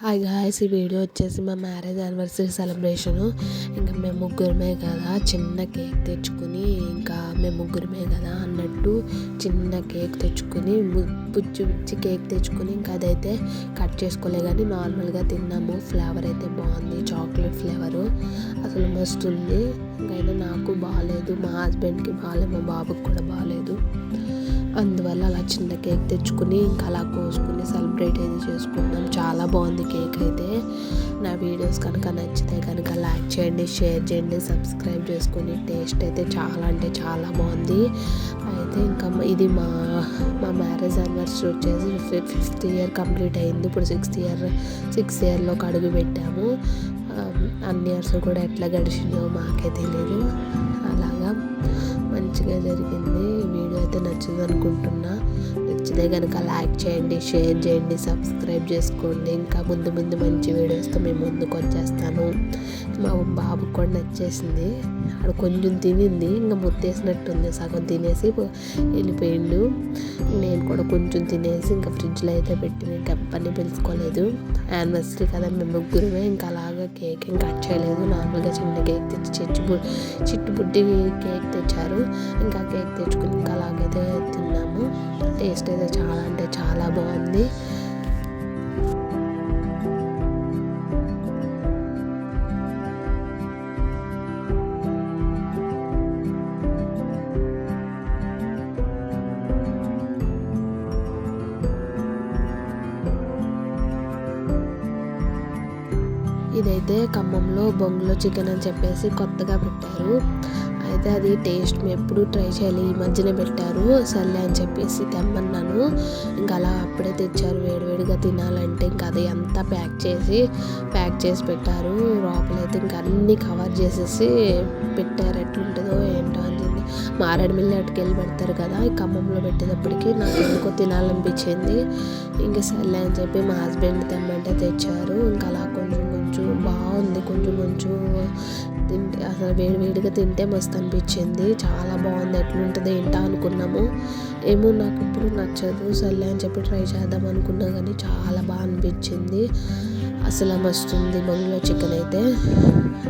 Hi guys, ఈ video వచ్చేసి మా మ్యారేజ్ యానివర్సరీ సెలబ్రేషను. ఇంకా మేము ముగ్గురమే కదా, చిన్న కేక్ తెచ్చుకుని ఇంకా మేము ముగ్గురమే కదా అన్నట్టు చిన్న కేక్ తెచ్చుకుని పుచ్చి కేక్ తెచ్చుకుని ఇంకా అదైతే కట్ చేసుకోలే కానీ నార్మల్గా తిన్నాము. ఫ్లేవర్ అయితే బాగుంది, చాక్లెట్ ఫ్లేవరు అసలు మస్తు ఉంది. ఇంకైనా నాకు బాగాలేదు, మా హస్బెండ్కి బాగాలేదు, మా బాబుకి కూడా బాగాలేదు. అందువల్ల అలా చిన్న కేక్ తెచ్చుకుని ఇంకా అలా కోసుకుని సెలబ్రేట్ అయితే చేసుకున్నాం. చాలా బాగుంది కేక్ అయితే. నా వీడియోస్ కనుక నచ్చితే కనుక లైక్ చేయండి, షేర్ చేయండి, సబ్స్క్రైబ్ చేసుకుని. టేస్ట్ అయితే చాలా అంటే చాలా బాగుంది. అయితే ఇంకా ఇది మా మ్యారేజ్ యానివర్సరీ వచ్చేసి 5th ఇయర్ కంప్లీట్ అయింది. ఇప్పుడు 6th ఇయర్లోకి అడుగు పెట్టాము. అన్ని ఇయర్స్ కూడా ఎట్లా గడిచిందో మాకే తెలియదు. అలాగా మంచిగా జరిగింది. వీడియో అయితే నచ్చింది అనుకుంటున్నా. నచ్చితే కనుక లైక్ చేయండి, షేర్ చేయండి, సబ్స్క్రైబ్ చేసుకోండి. ఇంకా ముందు మంచి వీడియోస్తో మేము ముందుకు వచ్చేస్తాను. మా బాబుకి కూడా నచ్చేసింది. అక్కడ కొంచెం తినింది, ఇంకా ముత్తేసినట్టుంది, సగం తినేసి వెళ్ళిపోయిండు. నేను కూడా కొంచెం తినేసి ఇంకా ఫ్రిడ్జ్లో అయితే పెట్టి ఇంకా ఎప్పటిని పిలుచుకోలేదు. యానివర్సరీ కదా మేము ముగ్గురమే. ఇంకా అలాగా కేక్ ఏం కట్ చేయలేదు. నార్మల్గా చిన్న కేక్ తెచ్చి చిట్టుబుడ్డి కేక్ తెచ్చారు. ఇంకా కేక్ తెచ్చుకుని ఇంకా అలాగైతే తిన్నాము. టేస్ట్ అయితే చాలా అంటే చాలా బాగుంది. ఇదైతే ఖమ్మంలో బొంగులో చికెన్ అని చెప్పేసి కొత్తగా పెట్టారు. అయితే అది టేస్ట్ మేము ఎప్పుడు ట్రై చేయాలి, ఈ మధ్యనే పెట్టారు. సర్లే అని చెప్పేసి తెమ్మన్నాను. ఇంకా అలా అప్పుడే తెచ్చారు. వేడివేడిగా తినాలంటే ఇంకా అది అంతా ప్యాక్ చేసి పెట్టారు. లోపలైతే ఇంకా అన్నీ కవర్ చేసేసి పెట్టారు. ఎట్లుంటుందో ఏంటో అని చెప్పి మారేడుమిల్లి అటుకెళ్ళి పెడతారు కదా, ఈ ఖమ్మంలో పెట్టేటప్పటికి నాకు ఎందుకో తినాలనిపించింది. ఇంకా సర్లే అని చెప్పి మా హస్బెండ్ తెమ్మంటే తెచ్చారు. ఇంకా అలా కొంచెం బాగుంది. కొంచెం తింటే అసలు వేడివేడిగా తింటే మస్తు అనిపించింది. చాలా బాగుంది. ఎట్లుంటుంది ఏంటా అనుకున్నాము. ఏమో నాకు ఇప్పుడు నచ్చదు. సర్లే అని చెప్పి ట్రై చేద్దాం అనుకున్నా కానీ చాలా బాగా అనిపించింది. అసలు మస్తు ఉంది బొంగులో చికెన్ అయితే.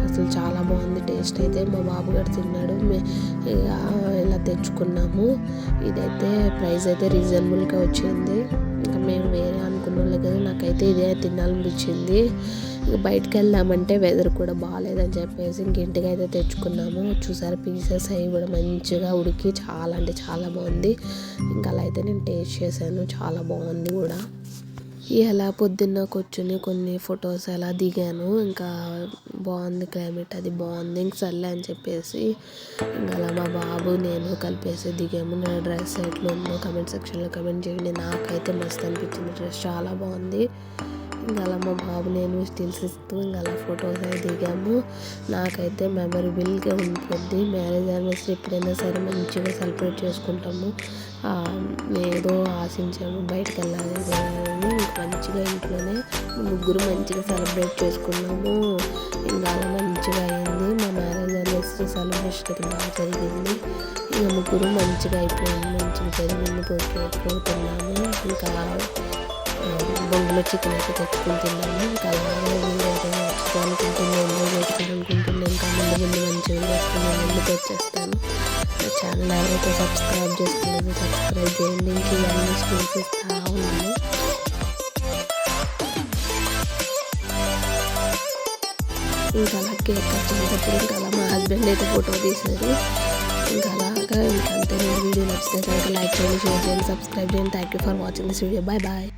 అసలు చాలా బాగుంది టేస్ట్ అయితే. మా బాబు గారు తిన్నాడు. ఇలా తెచ్చుకున్నాము. ఇదైతే ప్రైస్ అయితే రీజనబుల్గా వచ్చింది. ఇంకా మేము వేరే అనుకున్న వాళ్ళే కదా, నాకైతే ఇదే తినాలనిపించింది. ఇక బయటకు వెళ్దామంటే వెదర్ కూడా బాగాలేదని చెప్పేసి ఇంక ఇంటికి అయితే తెచ్చుకున్నాము. చూసారు పీసెస్ అవి కూడా మంచిగా ఉడికి చాలా అంటే చాలా బాగుంది. ఇంకా అలా అయితే నేను టేస్ట్ చేశాను, చాలా బాగుంది కూడా. ఇలా పొద్దున్న కూర్చుని కొన్ని ఫొటోస్ అలా దిగాను. ఇంకా బాగుంది క్లైమేట్, అది బాగుంది. ఇంక సర్లే అని చెప్పేసి ఇంకా అలా మా బాబు నేను కలిపేసి దిగాము. నా డ్రెస్ ఎట్లా ఉందో కమెంట్ సెక్షన్లో కమెంట్ చేయండి. నాకైతే మస్తు అనిపించింది, డ్రెస్ చాలా బాగుంది. ఇంకా అలా మా బాబు నేను స్టిల్స్ ఇస్తూ ఇంకా అలా ఫొటోస్ అవి దిగాము. నాకైతే మెమరబుల్గా ఉంటుంది. మ్యారేజ్ యానివర్సరీ ఎప్పుడైనా సరే మంచిగా సెలబ్రేట్ చేసుకుంటాము. ఏదో ఆశించాము బయటకు వెళ్ళాలి మంచిగా ఇంట్లోనే ముగ్గురు మంచిగా సెలబ్రేట్ చేసుకున్నాము. ఇంకా అలా మంచిగా అయింది. మా మ్యారేజ్ యానివర్సరీ సెలబ్రేషన్ అయితే బాగా జరిగింది. ఇంకా ముగ్గురు మంచిగా అయిపోయింది, మంచిగా జరిగింది. పోతున్నాము. ఇంకా బొంగులో చికెన్ అయితే తెచ్చుకుని తిన్నాము. ఇంకా అలాగే వీడియో అయితే నచ్చుకోవాలనుకుంటున్నాను, ఎంజాయ్ చేసుకోవాలనుకుంటున్నాను. ఇంకా ముందు మంచిగా వస్తుంది, ముందుకు వచ్చేస్తాను. నా ఛానల్ ఎవరైతే సబ్స్క్రైబ్ చేసుకోలేదు సబ్స్క్రైబ్ చేయండి. ఇంక ఇవన్నీ స్కిల్స్ ఇస్తూ ఉన్నాను. ఇంకా అలా కేక్ కట్ చేసేటప్పుడు ఇంకా అలా మా హస్బెండ్ అయితే ఫోటో తీశారు. ఇంకా అలాగా ఇంకంతే. వీడియో నచ్చితే కనుక లైక్ చేయండి, షేర్ చేయండి, సబ్స్క్రైబ్ చేయండి. Thank you for watching this video. Bye.